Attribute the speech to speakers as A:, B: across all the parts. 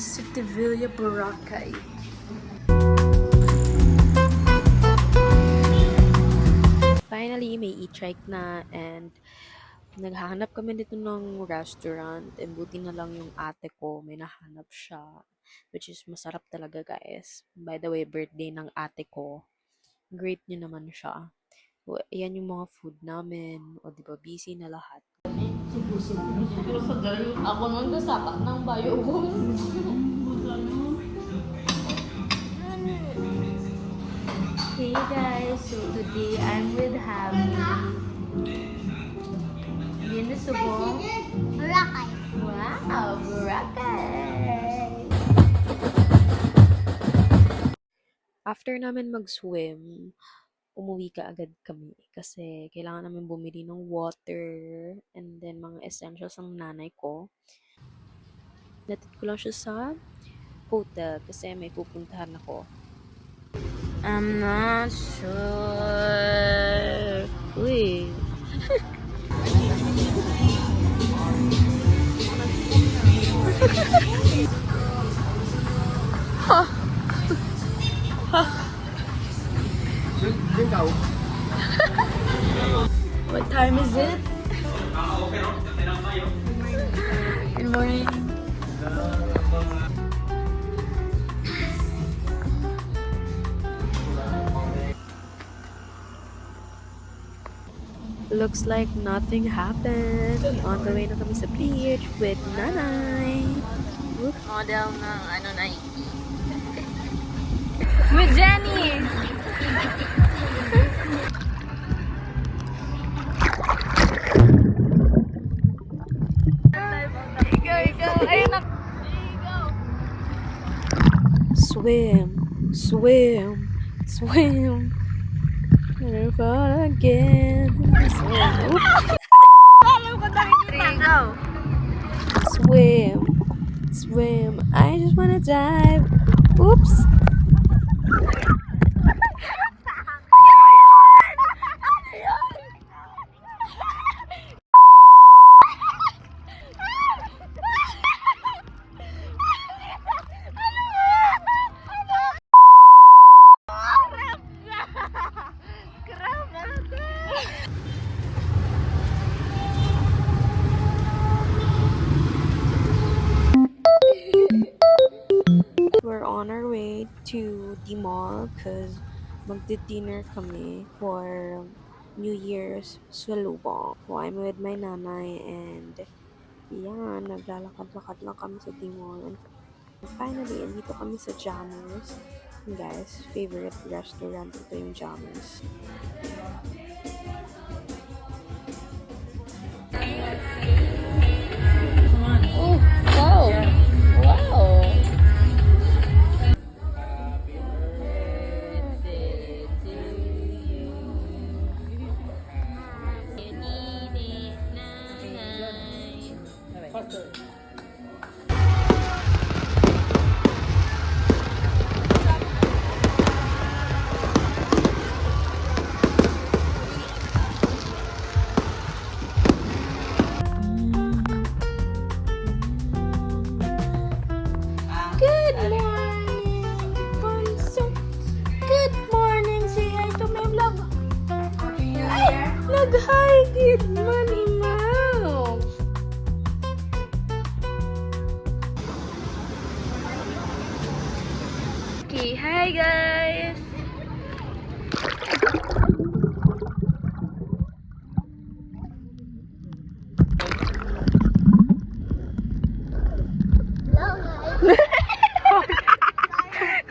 A: City Villa, Boracay. Finally, may e-trike na and naghahanap kami dito ng restaurant and buti na lang yung ate ko, may nahanap siya which is masarap talaga guys. By the way, birthday ng ate ko. Great niya naman siya. So, ayan yung mga food namin. O diba, busy na lahat.
B: Pero sa galing, ako nung gasakak ng bayo ko.
A: Hey guys, so today I'm with Happy. Yan na subong.
C: Boracay.
A: Wow, Boracay! After namin mag-swim, umuwi ka agad kami kasi kailangan namin bumili ng water and then mga essentials ng nanay ko. Natid ko lang siya sa hotel kasi may pupuntahan ako. I'm not sure. Uy. What time is it? Good morning. Looks like nothing happened. On the way na kami sa beach with nanay.
B: Model ng Nike. With Jenny! Ikaw. Ayun na.
A: Swim, swim, swim. Never fall again. Swim.
B: Alam ko nakikita.
A: Swim, swim. I just wanna dive. Oops. We're on our way to the mall because magdi-dinner kami for New Year's salubong. So I'm with my nanay and yan, naglalakad-lakad lang kami sa D-Mall. And finally, andito kami sa Jammers. Guys, favorite restaurant ito yung Jammers.
B: Oh, wow. Wow.
A: Good morning, Bunso. Good morning. Say hi to my vlog. Ay, nag-hi. Good morning, Mouse. Okay, hi guys.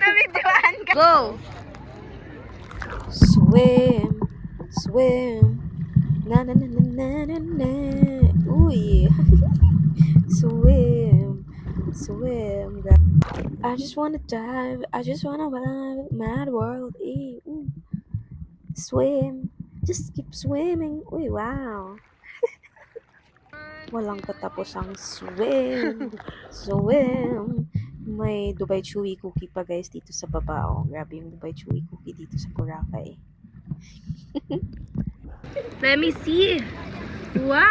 B: Nabidyoan ka.
A: Go! Swim, swim. Na na na na na na na. Uy. Swim, swim. I just wanna dive. I just wanna dive. Mad world. Ooh. Swim. Just keep swimming. Uy, wow. Walang katapusang swim. Swim. May Dubai Chewy cookie pa guys dito sa baba. Oh, grabe yung Dubai Chewy cookie dito sa Boracay.
B: Let me see. Wow!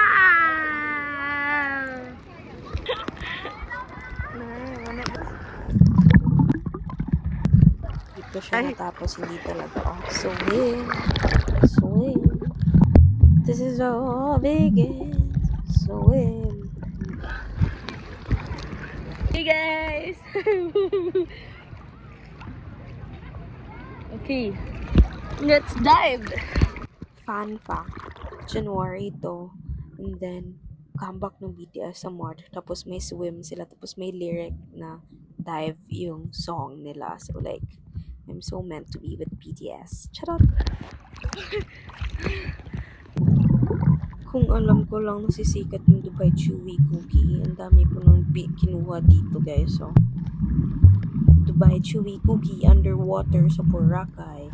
A: siya natapos hindi talaga. Oh, swim, swim. This is all begins. Swim.
B: Hey guys! Okay, let's dive!
A: Fun fact, January to, and then comeback ng BTS sa March, tapos may swim sila, tapos may lyric na dive yung song nila. So like, I'm so meant to be with BTS. Charot! Kung alam ko lang nasisikat yung Dubai Chewy Cookie, ang dami ko nang kinuha dito guys. So, Dubai Chewy Cookie underwater sa Boracay.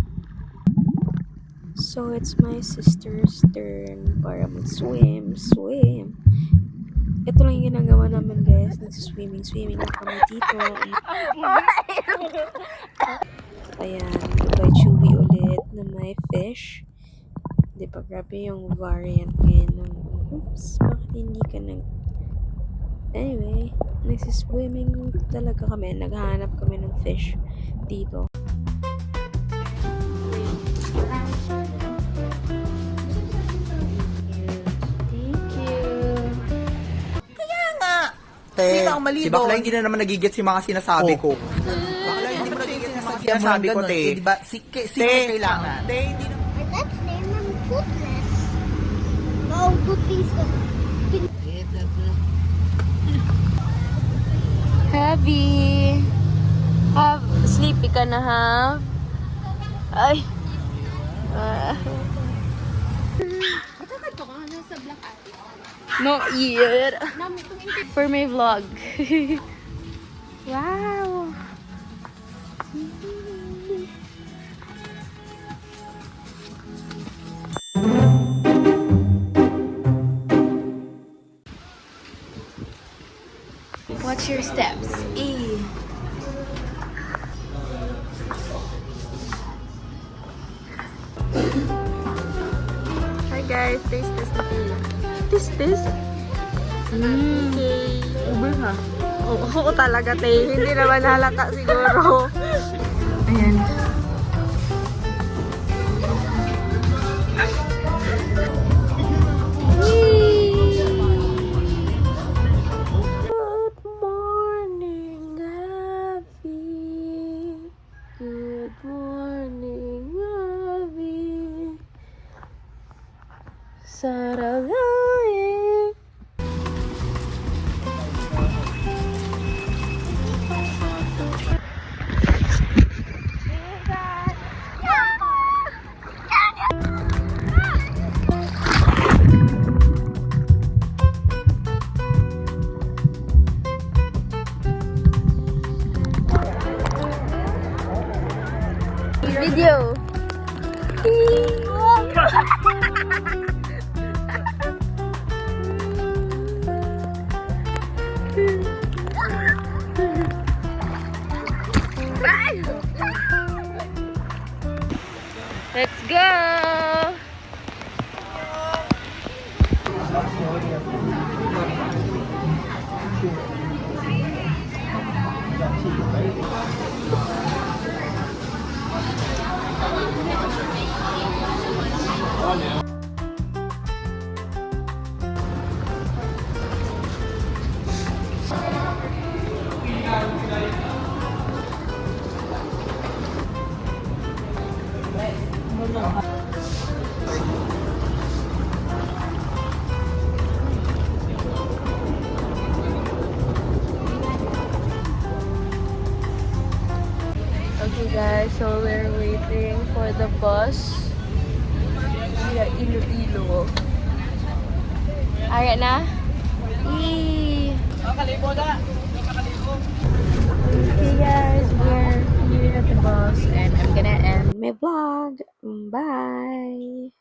A: So, it's my sister's turn para mag-swim. Ito lang yung ginagawa namin guys. Nagsiswimming lang kami dito. Ayan, Dubai Chewy ulit na may fish. Di ba, grabe yung variant ngayon ng, oops, bakit hindi ka anyway, nagsiswimming talaga kami. Naghahanap kami ng fish dito.
C: Sino ang mali
D: Si
C: doon?
D: Bakla hindi na naman nagigit si mga sinasabi ko. Bakla hindi mo nagigit si mga sinasabi ko, te.
C: Eh, diba? Sino kailangan?
D: Te, hindi na.
E: Let's name them Toothless. No, Toothless.
B: Heavy! Sleepy ka na, ha? Ay! No yet. For my vlog. Wow! Watch your steps. E. Hi guys, taste test na tayo. Taste test? Okay. Uber ha?
A: Oo talaga, te. Hindi naman halata siguro.
B: Ayan.
A: Good morning, Abby. Good morning, Abby. Saragaye.
B: Video. Let's go. Okay guys, so we're waiting for the bus via Iloilo. Alright na? Yee! Okay guys, we're here at the bus and I'm gonna end my vlog. Bye!